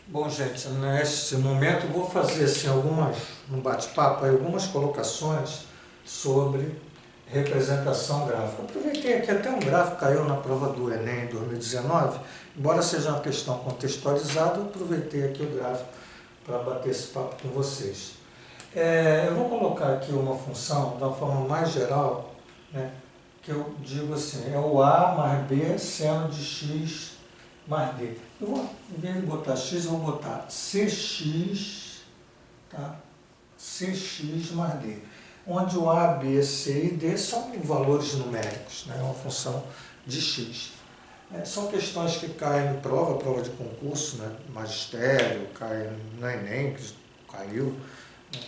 Bom, gente, neste momento eu vou fazer assim, no bate-papo, algumas colocações sobre representação gráfica. Aproveitei aqui até um gráfico que caiu na prova do Enem em 2019, embora seja uma questão contextualizada, eu aproveitei aqui o gráfico para bater esse papo com vocês. Eu vou colocar aqui uma função de uma forma mais geral, né, que eu digo assim, é o A mais B seno de X mais D. Eu vou, em vez de botar X, eu vou botar CX, tá? CX mais D. Onde o A, B, C e D são valores numéricos, né? É uma função de X. São questões que caem em prova de concurso, né? Magistério, cai no Enem, que caiu, né?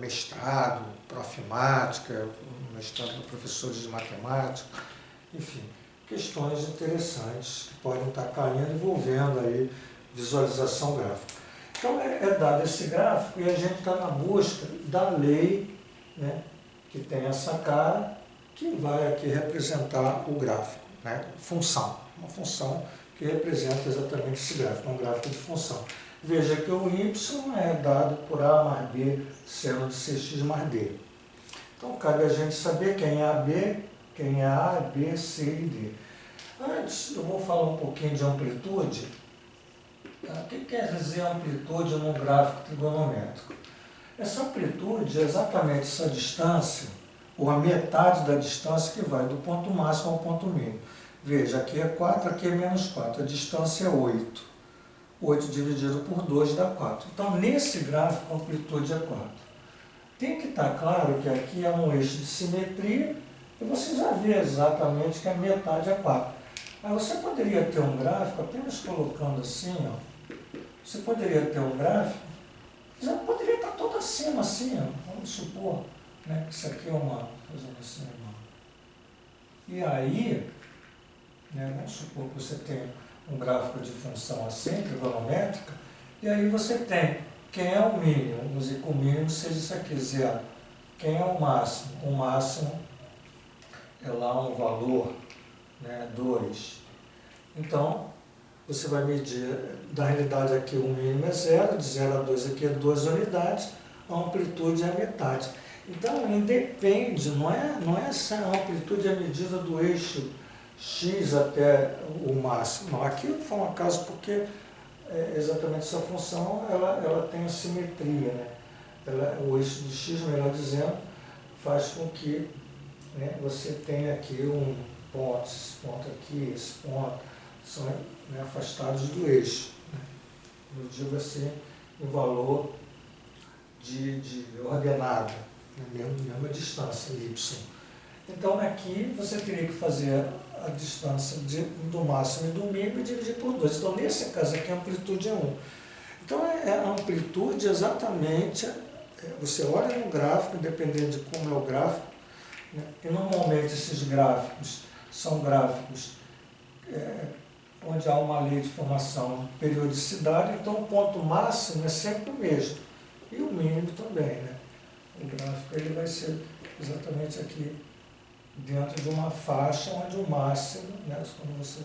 Mestrado, profimática, mestrado para professores de matemática, enfim, questões interessantes que podem estar caindo, envolvendo aí visualização gráfica. Então é dado esse gráfico e a gente está na busca da lei, né, que tem essa cara, que vai aqui representar o gráfico, né, função, uma função que representa exatamente esse gráfico, um gráfico de função. Veja que o y é dado por A mais B seno de CX mais D. Então cabe a gente saber quem é AB, quem é A, B, C e D. Antes eu vou falar um pouquinho de amplitude. O que quer dizer amplitude num gráfico trigonométrico? Essa amplitude é exatamente essa distância, ou a metade da distância que vai do ponto máximo ao ponto mínimo. Veja, aqui é 4, aqui é menos 4, a distância é 8. 8 dividido por 2 dá 4. Então, nesse gráfico, a amplitude é 4. Tem que estar claro que aqui é um eixo de simetria, e você já vê exatamente que a metade é 4. Mas você poderia ter um gráfico, apenas colocando assim, ó, você poderia ter um gráfico, já poderia estar todo acima, assim, ó, vamos supor, né, que isso aqui é uma, fazendo assim, e aí, né, vamos supor que você tem um gráfico de função assim, trigonométrica, e aí você tem quem é o mínimo, vamos dizer que o mínimo seja isso aqui, zero. Quem é o máximo? O máximo é lá um valor, né, 2. Então, você vai medir, na realidade aqui o mínimo é 0, de 0 a 2 aqui é 2 unidades, a amplitude é a metade. Então, independe, não é essa amplitude a medida do eixo x até o máximo. Não, aqui eu falo um caso porque exatamente essa função ela tem a simetria, né? O eixo de x, melhor dizendo, faz com que, né, você tenha aqui um ponto, esse ponto aqui, esse ponto, são, né, afastados do eixo. Né? Eu digo assim, o valor de ordenado, né, mesma distância, y. Então aqui você teria que fazer a distância do máximo e do mínimo e dividir por 2. Então nesse caso aqui a amplitude é 1. Então a amplitude exatamente, você olha no gráfico, dependendo de como é o gráfico, né, e normalmente esses gráficos são gráficos onde há uma lei de formação de periodicidade, então o ponto máximo é sempre o mesmo. E o mínimo também, né? O gráfico ele vai ser exatamente aqui, dentro de uma faixa onde o máximo, né, quando você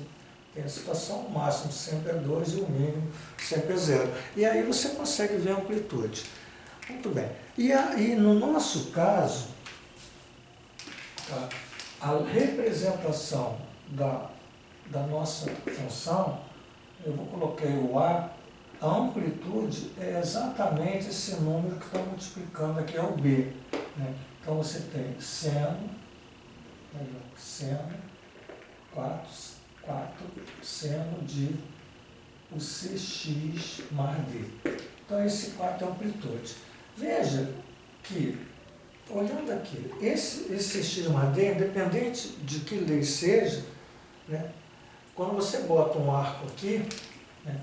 tem a situação, o máximo sempre é 2 e o mínimo sempre é 0. E aí você consegue ver a amplitude. Muito bem. E aí, no nosso caso, tá, a representação da nossa função, eu vou colocar o A amplitude é exatamente esse número que está multiplicando aqui, é o B. Né? Então você tem seno 4 seno de o CX mais D. Então esse 4 é a amplitude. Veja que, olhando aqui, esse CX mais D, independente de que lei seja, né, quando você bota um arco aqui, né,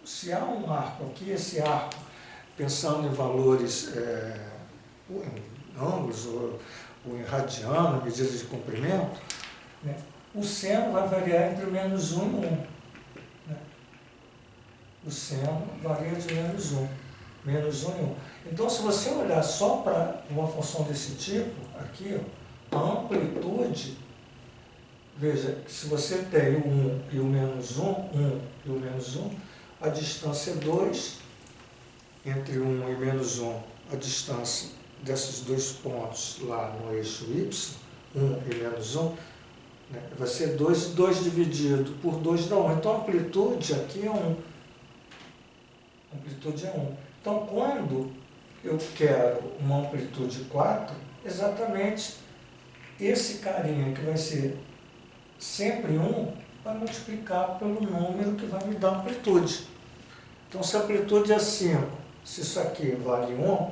se há um arco aqui, esse arco, pensando em valores, em ângulos ou em radiano, medida de comprimento, né, o seno vai variar entre menos 1 e 1. Né? O seno varia de menos 1 e 1. Então, se você olhar só para uma função desse tipo, aqui, ó, a amplitude veja, se você tem o 1 e o menos 1 e o menos 1, a distância é 2, entre 1 e menos 1, a distância desses dois pontos lá no eixo y, 1 e menos 1, né, vai ser 2, 2 dividido por 2 dá 1. Então a amplitude aqui é 1. A amplitude é 1. Então quando eu quero uma amplitude 4, exatamente esse carinha que vai ser sempre 1, vai multiplicar pelo número que vai me dar amplitude. Então se a amplitude é 5, se isso aqui vale 1,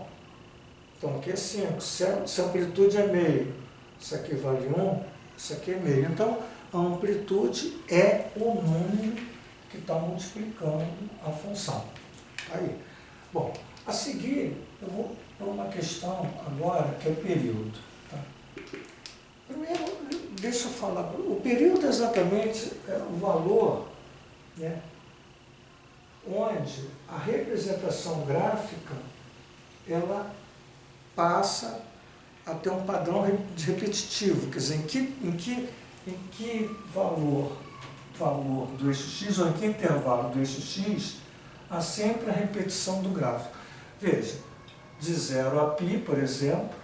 então aqui é 5. Se a amplitude é meio, isso aqui vale 1, isso aqui é meio. Então a amplitude é o número que está multiplicando a função. Aí. Bom, a seguir eu vou para uma questão agora que é o período. Tá? Primeiro, deixa eu falar. O período exatamente é o valor, né, onde a representação gráfica ela passa a ter um padrão de repetitivo, quer dizer, em que valor do eixo x ou em que intervalo do eixo x há sempre a repetição do gráfico. Veja, de 0 a π, por exemplo,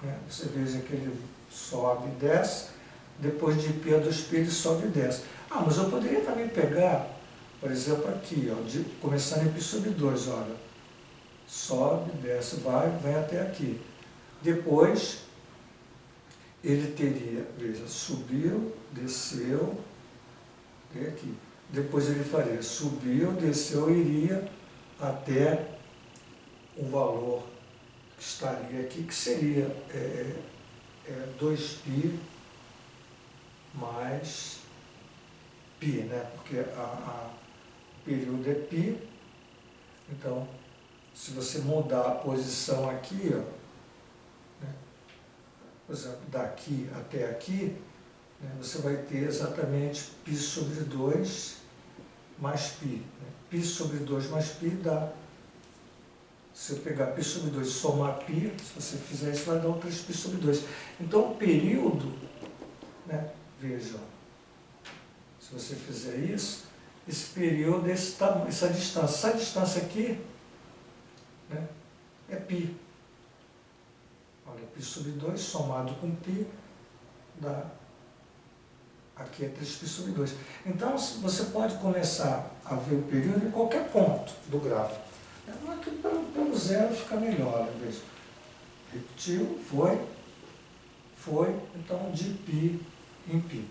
né, você veja que ele sobe e desce, depois de π a 2π ele sobe e desce. Ah, mas eu poderia também pegar, por exemplo, aqui, ó, começando em π sobre 2, olha, sobe, desce, vai até aqui. Depois, ele teria, veja, subiu, desceu, até aqui. Depois ele faria, subiu, desceu, iria até o valor que estaria aqui, que seria 2π mais π, né? Porque o período é π, então, se você mudar a posição aqui, ó, né, por exemplo, daqui até aqui, né, você vai ter exatamente π sobre 2 mais π. Né? π sobre 2 mais π dá, se eu pegar π sobre 2 e somar π, se você fizer isso, vai dar um 3π sobre 2. Então, o período, né, veja, se você fizer isso, esse período, essa distância aqui, né, é π. Olha, π sobre 2 somado com π dá, aqui é 3π sobre 2. Então, você pode começar a ver o período em qualquer ponto do gráfico. Aqui pelo zero fica melhor, veja. Repetiu, foi, então de π em π.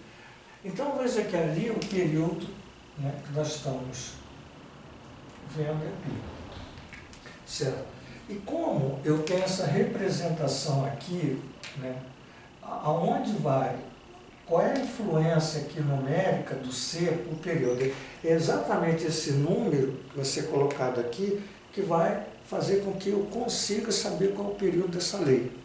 Então, veja que ali o período, né, que nós estamos vendo é π. Certo? E como eu tenho essa representação aqui, né, aonde vai, qual é a influência aqui numérica do C para o período? É exatamente esse número que vai ser colocado aqui que vai fazer com que eu consiga saber qual é o período dessa lei.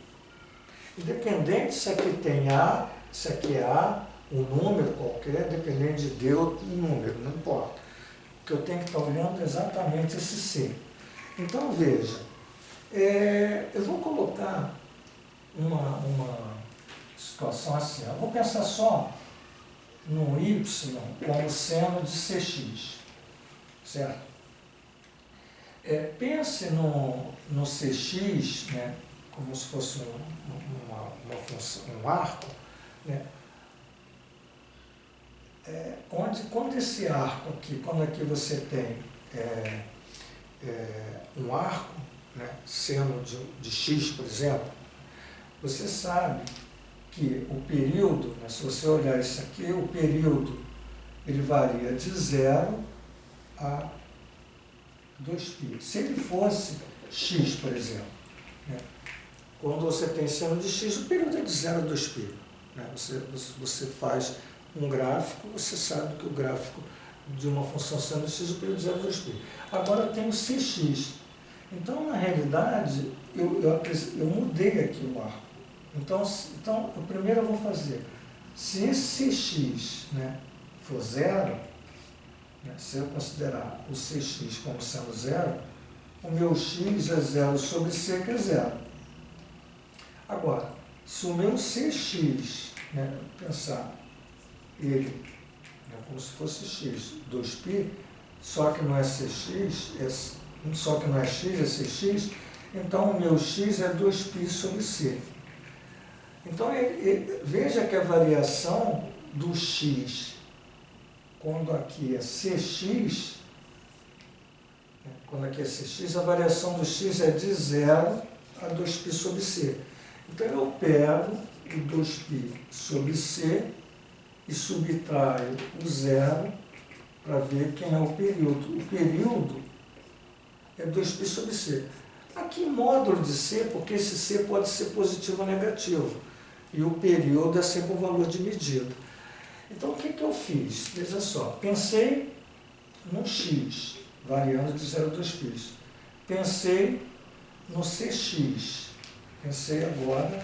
Independente se aqui tem A, se aqui é A, um número qualquer, dependente de D ou um número, não importa. O que eu tenho que estar olhando é exatamente esse C. Então, veja, eu vou colocar uma situação assim. Eu vou pensar só no Y como seno de CX, certo? Pense no CX, né, como se fosse uma função, um arco, né, quando esse arco aqui, quando aqui você tem um arco, né, seno de x, por exemplo, você sabe que o período, né, se você olhar isso aqui, o período ele varia de 0 a 2π. Se ele fosse x, por exemplo, né, quando você tem seno de x, o período é de 0 a 2π. Né? Você faz um gráfico, você sabe que o gráfico de uma função seno de x, o período é 0 a 2π. Agora eu tenho cx. Então, na realidade, eu mudei aqui o arco. Então, primeiro eu vou fazer, se esse cx, né, for 0, né, se eu considerar o cx como sendo 0, o meu x é 0 sobre c, que é 0. Agora, se o meu cx, né, pensar ele é como se fosse x, 2π, só que não é cx, só que não é x, é cx, então o meu x é 2π sobre c. Então, veja que a variação do x, quando aqui é cx, quando aqui é cx, a variação do x é de 0 a 2π sobre c. Então, eu pego o 2π sobre c e subtraio o 0 para ver quem é o período. O período é 2π sobre c. Aqui módulo de c, porque esse c pode ser positivo ou negativo. E o período é sempre um valor de medida. Então, o que eu fiz? Veja só, pensei no x, variando de 0 a 2π. Pensei no cx. Pensei agora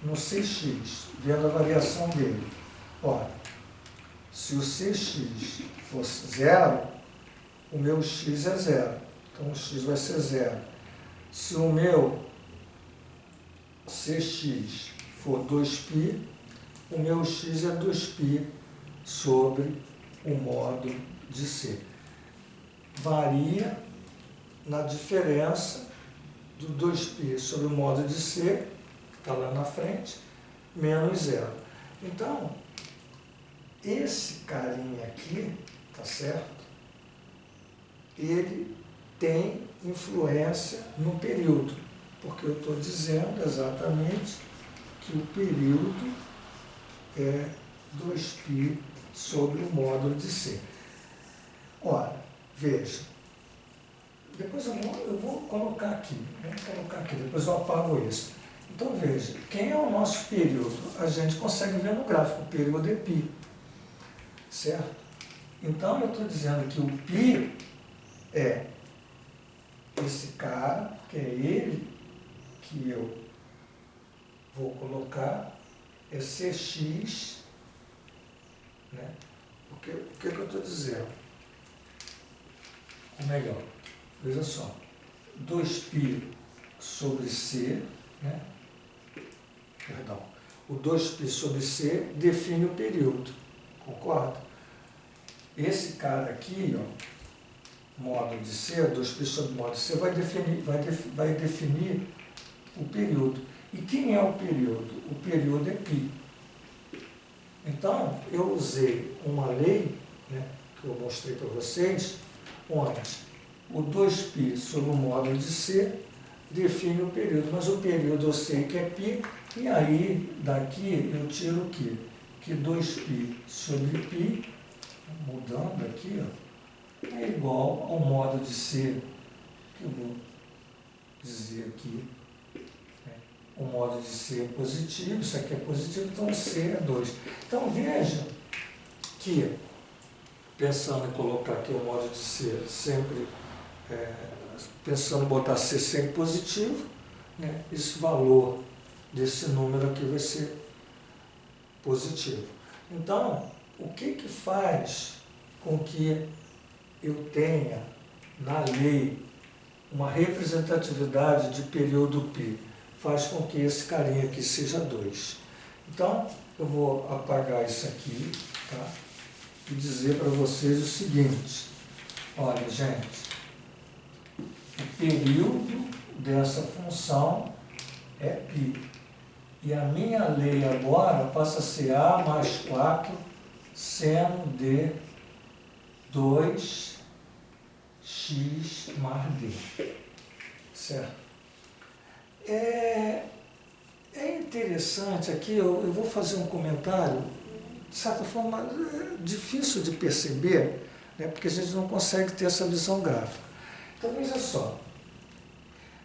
no cx, vendo a variação dele. Ora, se o cx fosse 0, o meu x é 0. Então, o x vai ser 0. Se o meu cx for 2π, o meu x é 2π sobre o módulo de c. Varia na diferença do 2π sobre o módulo de c, que está lá na frente, menos 0. Então, esse carinha aqui, tá certo? Ele tem influência no período, porque eu estou dizendo exatamente que o período é 2π sobre o módulo de c. Ora, veja, depois eu vou colocar aqui, depois eu apago isso. Então veja, quem é o nosso período? A gente consegue ver no gráfico, o período é π, certo? Então eu estou dizendo que o π é esse cara, que é ele que eu vou colocar, é cx, né? Porque, o que eu estou dizendo? Ou melhor, veja só, 2π sobre c, né? Perdão, o 2π sobre c define o período, concorda? Esse cara aqui, ó, módulo de c, 2π sobre módulo de c, vai definir o período. E quem é o período? O período é π. Então, eu usei uma lei, né, que eu mostrei para vocês, onde o 2π sobre o módulo de c define o período, mas o período eu sei que é π, e aí daqui eu tiro o quê? Que 2π sobre π, mudando aqui, ó, é igual ao módulo de c, que eu vou dizer aqui, né? O módulo de c é positivo, isso aqui é positivo, então c é 2. Então veja que, pensando em colocar aqui o módulo de c sempre, pensando em botar c sempre positivo, né? Esse valor desse número aqui vai ser positivo. Então, o que faz com que eu tenha na lei uma representatividade de período π? Faz com que esse carinha aqui seja 2. Então, eu vou apagar isso aqui, tá? E dizer para vocês o seguinte: olha, gente, o período dessa função é π. E a minha lei agora passa a ser A mais 4 seno de 2x mais d. Certo? É interessante aqui, eu vou fazer um comentário, de certa forma, difícil de perceber, né, porque a gente não consegue ter essa visão gráfica. Então, veja só,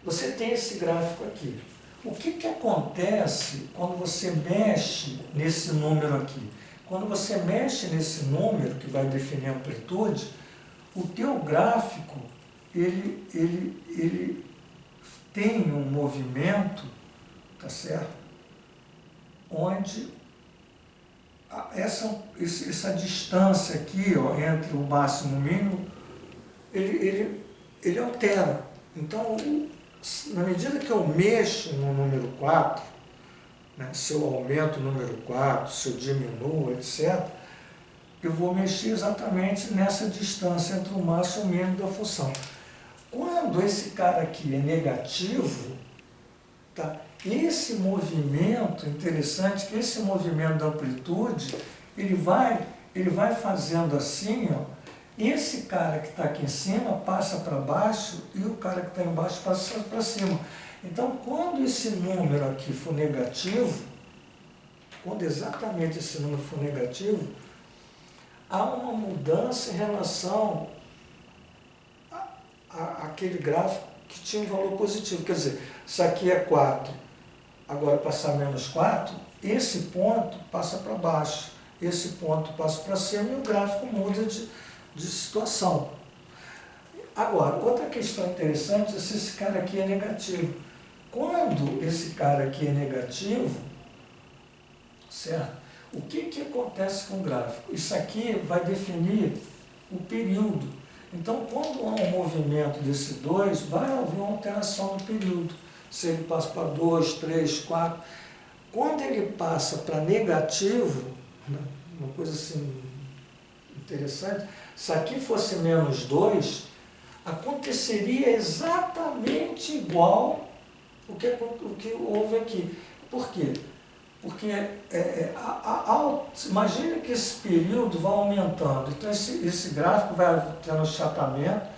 você tem esse gráfico aqui. O que acontece quando você mexe nesse número aqui? Quando você mexe nesse número, que vai definir a amplitude, o teu gráfico, ele tem um movimento, tá certo? Onde essa distância aqui, ó, entre o máximo e o mínimo, ele altera. Então, na medida que eu mexo no número 4, né, se eu aumento o número 4, se eu diminuo, etc., eu vou mexer exatamente nessa distância entre o máximo e o mínimo da função. Quando esse cara aqui é negativo, tá? Esse movimento, interessante que esse movimento da amplitude, ele vai fazendo assim, ó, esse cara que está aqui em cima passa para baixo e o cara que está embaixo passa para cima. Então, quando esse número aqui for negativo, quando exatamente esse número for negativo, há uma mudança em relação àquele gráfico que tinha um valor positivo. Quer dizer, se aqui é 4, agora passar menos 4, esse ponto passa para baixo, esse ponto passa para cima e o gráfico muda de situação. Agora, outra questão interessante é se esse cara aqui é negativo. Quando esse cara aqui é negativo, certo? O que acontece com o gráfico? Isso aqui vai definir o período. Então, quando há um movimento desse 2, vai haver uma alteração no período. Se ele passa para 2, 3, 4. Quando ele passa para negativo, né, uma coisa assim interessante, se aqui fosse menos 2, aconteceria exatamente igual o que houve aqui. Por quê? Porque imagina que esse período vai aumentando, então esse gráfico vai tendo achatamento.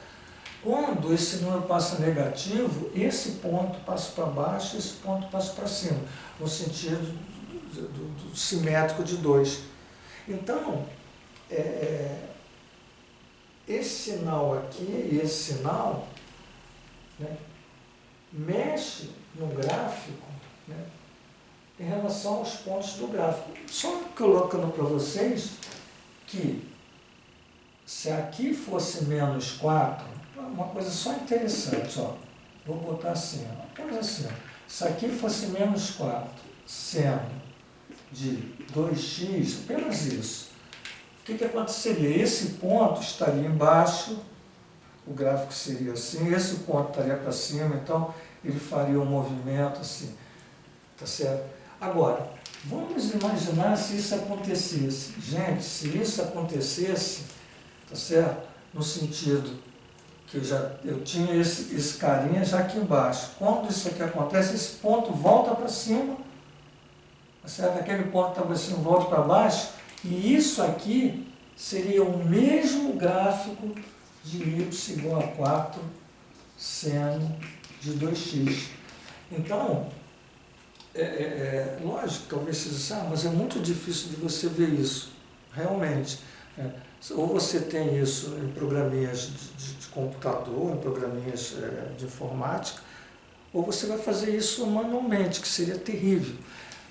Quando esse número passa negativo, esse ponto passa para baixo, esse ponto passa para cima, no sentido do simétrico de 2. Então, esse sinal aqui e esse sinal, né, mexe no gráfico, né, em relação aos pontos do gráfico. Só colocando para vocês que se aqui fosse menos 4, uma coisa só interessante, ó, vou botar assim, ó, coisa assim, ó, se aqui fosse menos 4, seno de 2x, apenas isso, o que aconteceria? Esse ponto estaria embaixo, o gráfico seria assim, esse ponto estaria para cima, então ele faria um movimento assim, tá certo? Agora, vamos imaginar se isso acontecesse. Gente, se isso acontecesse, tá certo? No sentido que eu tinha esse carinha já aqui embaixo. Quando isso aqui acontece, esse ponto volta para cima, tá certo? Aquele ponto que estava assim volta para baixo, e isso aqui seria o mesmo gráfico de y igual a 4 seno de 2x. Então, lógico, talvez você diga, mas é muito difícil de você ver isso, realmente. Ou você tem isso em programinhas de computador, em programinhas de informática, ou você vai fazer isso manualmente, que seria terrível.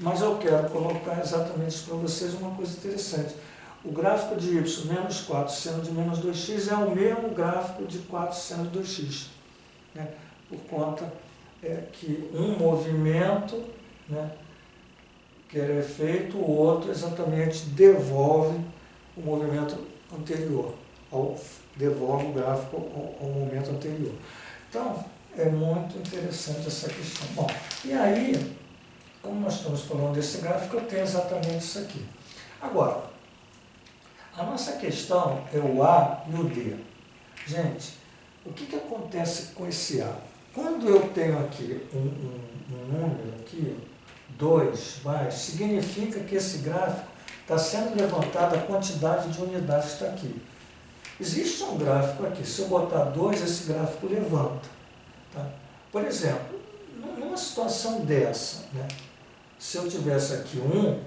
Mas eu quero colocar exatamente isso para vocês, uma coisa interessante. O gráfico de y menos 4 seno de menos 2x é o mesmo gráfico de 4 seno de 2x, né? Por conta que um movimento, né, que era feito, o outro exatamente devolve o movimento anterior, devolve o gráfico ao momento anterior. Então, é muito interessante essa questão. Bom, e aí, como nós estamos falando desse gráfico, eu tenho exatamente isso aqui. Agora, a nossa questão é o A e o D. Gente, o que acontece com esse A? Quando eu tenho aqui um número aqui, 2 mais, significa que esse gráfico está sendo levantado a quantidade de unidades que está aqui. Existe um gráfico aqui, se eu botar 2, esse gráfico levanta. Tá? Por exemplo, numa situação dessa, né, se eu tivesse aqui 1,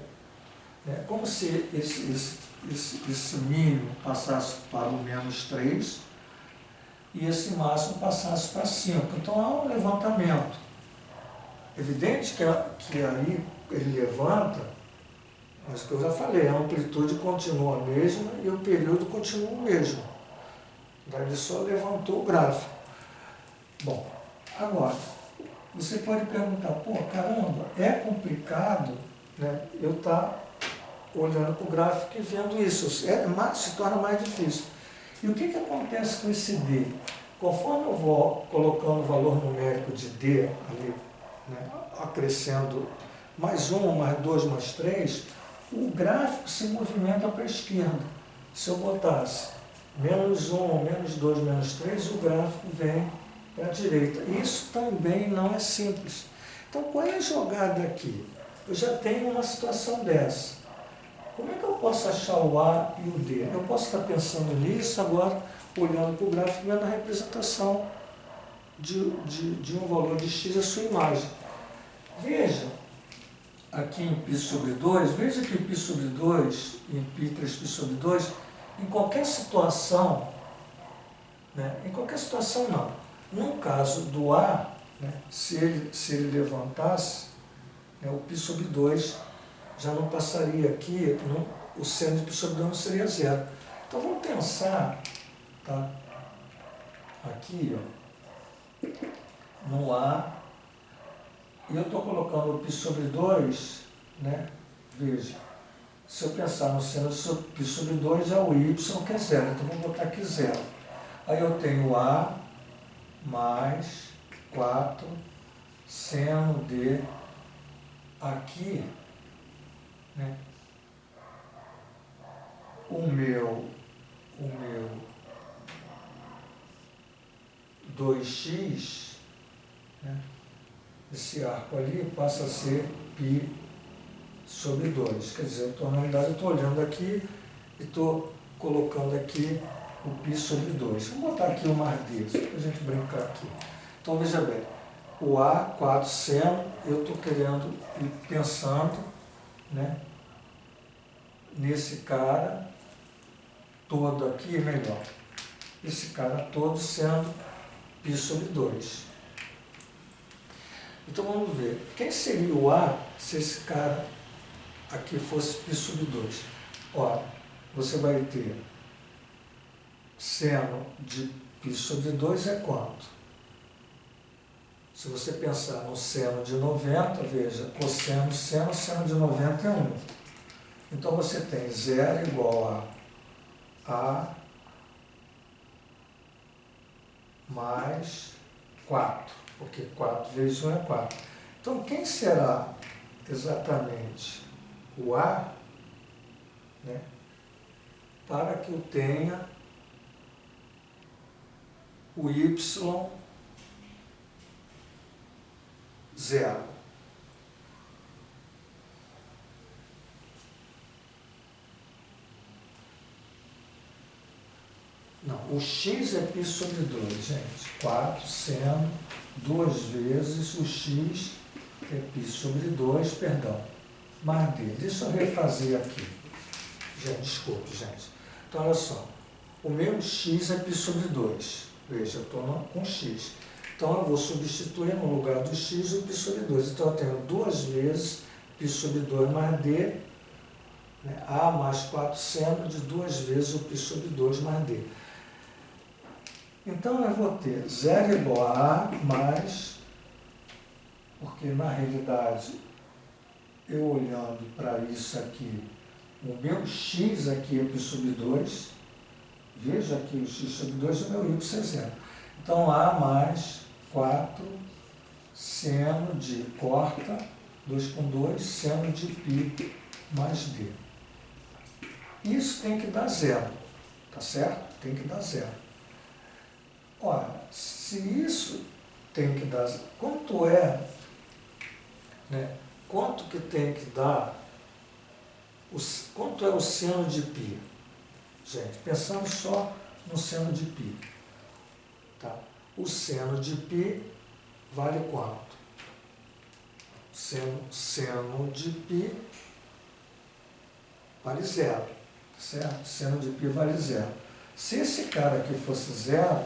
né, como se esse mínimo passasse para o menos 3 e esse máximo passasse para 5. Então há um levantamento. Evidente que aí ele levanta, mas que eu já falei, a amplitude continua a mesma e o período continua o mesmo. Daí ele só levantou o gráfico. Bom, agora, você pode perguntar, pô, caramba, é complicado, né, eu estar olhando para o gráfico e vendo isso, se torna mais difícil. E o que acontece com esse D? Conforme eu vou colocando o valor numérico de D ali, né, acrescendo mais 1, mais 2, mais 3, o gráfico se movimenta para a esquerda. Se eu botasse -1, -2, -3, o gráfico vem para a direita. Isso também não é simples. Então, qual é a jogada aqui? Eu já tenho uma situação dessa. Como é que eu posso achar o A e o D? Eu posso estar pensando nisso agora, olhando para o gráfico, vendo a representação de um valor de x a sua imagem. Veja, aqui em π sobre 2, veja que π sobre 2 e em π 3π sobre 2, em qualquer situação, né, em qualquer situação não. No caso do A, né, se ele levantasse, né, o π sobre 2 já não passaria aqui, o seno de π sobre 2 não seria zero. Então vamos pensar, tá, aqui, ó, no A, e eu estou colocando o π sobre 2, né, veja, se eu pensar no seno de π sobre 2, é o y que é zero, então vou botar aqui zero. Aí eu tenho A mais 4 seno de aqui, né, o meu 2x, né, esse arco ali passa a ser π sobre 2. Quer dizer, na realidade eu estou olhando aqui e estou colocando aqui o π sobre 2. Vou botar aqui o mais d, só para a gente brincar aqui. Então veja bem, o A, 4 seno, eu estou querendo ir pensando, né, nesse cara todo aqui, melhor, esse cara todo sendo π sobre 2. Então vamos ver, quem seria o A se esse cara aqui fosse π sobre 2? Ora, você vai ter seno de π sobre 2 é quanto? Se você pensar no seno de 90, veja, cosseno, seno de 90 é 1. Então você tem 0 igual a mais 4, porque 4 vezes 1 é 4. Então quem será exatamente o A, né, para que eu tenha o y 0? Não, o x é π sobre 2, gente. 4 seno, 2 vezes o x é π sobre 2, perdão, mais d. Deixa eu refazer aqui. Gente, desculpe, gente. Então, olha só. O meu x é π sobre 2. Veja, eu estou com x. Então, eu vou substituir no lugar do x o π sobre 2. Então, eu tenho 2 vezes π sobre 2 mais d, né? A mais 4 seno de 2 vezes o π sobre 2 mais d. Então, eu vou ter 0 igual a A mais, porque na realidade, eu olhando para isso aqui, o meu x aqui é π sobre 2, veja aqui o x sobre 2 e o meu y é zero. Então, A mais 4 seno de, corta, 2 com 2, seno de π mais d. Isso tem que dar zero, tá certo? Tem que dar zero. Ora, se isso tem que dar zero, quanto é, né, quanto que tem que dar, quanto é o seno de π? Gente, pensando só no seno de π. Tá? O seno de π vale quanto? Seno de π vale zero, certo? Seno de π vale zero. Se esse cara aqui fosse zero,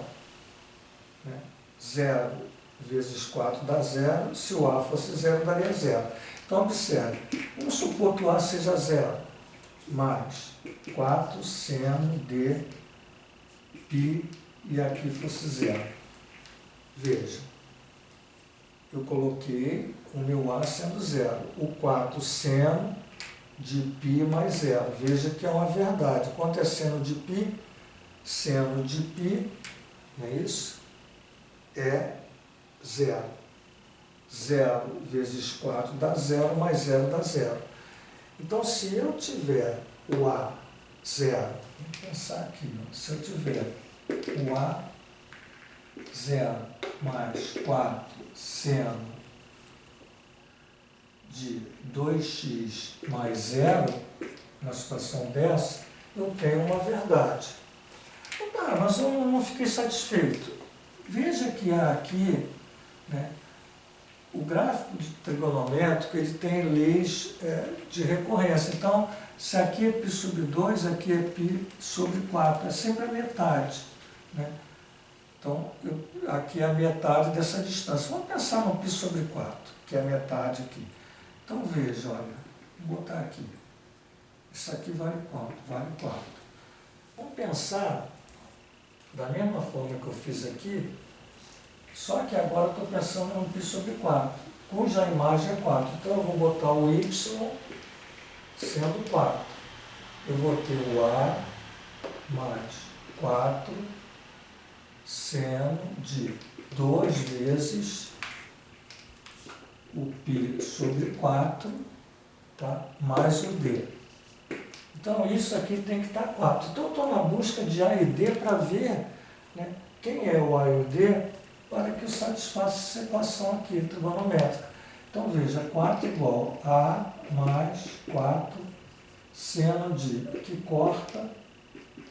né, 0 vezes 4 dá zero, se o A fosse zero, daria zero. Então, observe, vamos supor que o A seja zero, mais 4 seno de π e aqui fosse zero. Veja, eu coloquei o meu A sendo zero, o 4 seno de π mais zero. Veja que é uma verdade. Quanto é seno de π? Seno de π, não é isso? É zero. 0 vezes 4 dá zero, mais zero dá zero. Então, se eu tiver o A zero. Vamos pensar aqui, ó. Se eu tiver o A zero mais 4 seno de 2x mais zero, na situação dessa, eu tenho uma verdade. Tá, mas eu não fiquei satisfeito. Veja que aqui, né, o gráfico trigonométrico ele tem leis de recorrência. Então, se aqui é π sobre 2, aqui é π sobre 4. É sempre a metade, né? Então, aqui é a metade dessa distância. Vamos pensar no π sobre 4, que é a metade aqui. Então, veja, olha, vou botar aqui. Isso aqui vale quanto? Vale 4. Vamos pensar da mesma forma que eu fiz aqui, só que agora eu estou pensando no π sobre 4, cuja imagem é 4. Então, eu vou botar o y sendo 4. Eu vou ter o A mais 4 seno de 2 vezes o π sobre 4, tá? Mais o D. Então, isso aqui tem que estar 4. Então, eu estou na busca de A e D para ver, né, quem é o A e o D para que eu satisfaça essa equação aqui, trigonométrica. Então, veja, 4 igual a mais 4 seno de, que corta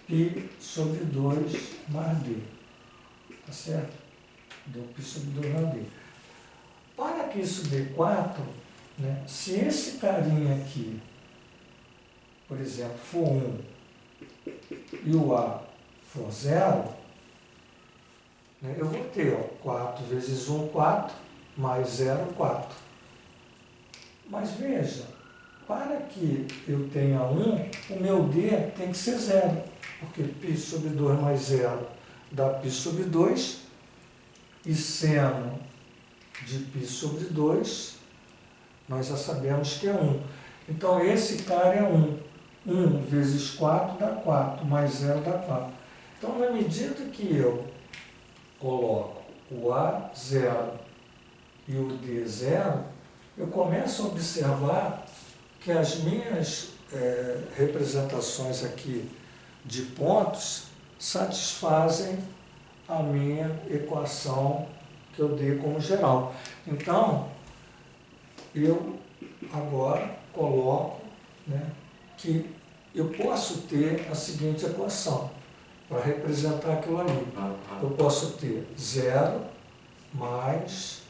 π sobre 2 mais D. Tá certo? Deu π sobre 2 mais D. Para que isso dê 4, né, se esse carinha aqui, por exemplo, for 1 e o A for 0, né, eu vou ter, ó, 4 vezes 1, 4, mais 0, 4. Mas veja, para que eu tenha 1, o meu D tem que ser 0, porque π sobre 2 mais 0 dá π sobre 2, e seno de π sobre 2, nós já sabemos que é 1. Então, esse cara é 1. 1 vezes 4 dá 4, mais 0 dá 4. Então, na medida que eu coloco o A 0 e o D 0, eu começo a observar que as minhas representações aqui de pontos satisfazem a minha equação que eu dei como geral. Então, eu agora coloco, né, que eu posso ter a seguinte equação para representar aquilo ali. Eu posso ter 0 mais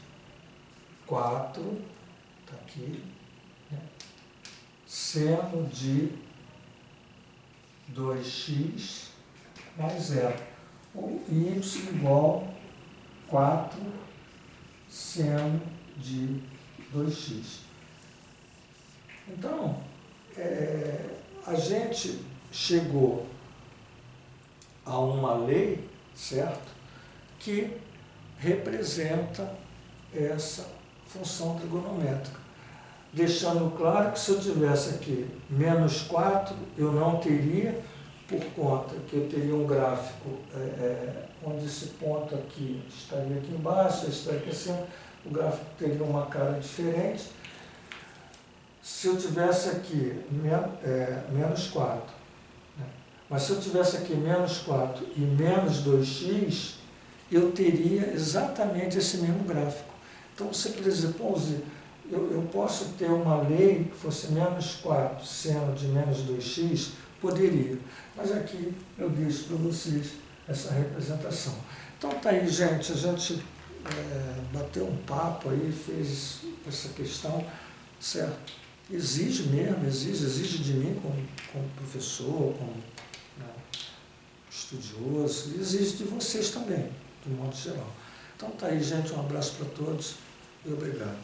4, está aqui, né, seno de 2x mais 0. Ou y igual 4 seno de 2x. Então, a gente chegou a uma lei, certo, que representa essa função trigonométrica. Deixando claro que se eu tivesse aqui menos 4, eu não teria, por conta que eu teria um gráfico onde esse ponto aqui estaria aqui embaixo, esse estaria aqui acima, o gráfico teria uma cara diferente. Se eu tivesse aqui menos 4, né? Mas se eu tivesse aqui menos 4 e menos 2x, eu teria exatamente esse mesmo gráfico. Então, você presupõe, eu posso ter uma lei que fosse menos 4 seno de menos 2x, poderia. Mas aqui eu deixo para vocês essa representação. Então, tá aí, gente, a gente bateu um papo aí, fez essa questão, certo? Exige mesmo, exige de mim como professor, como, né, estudioso, e exige de vocês também, de modo geral. Então tá aí, gente, um abraço para todos e obrigado.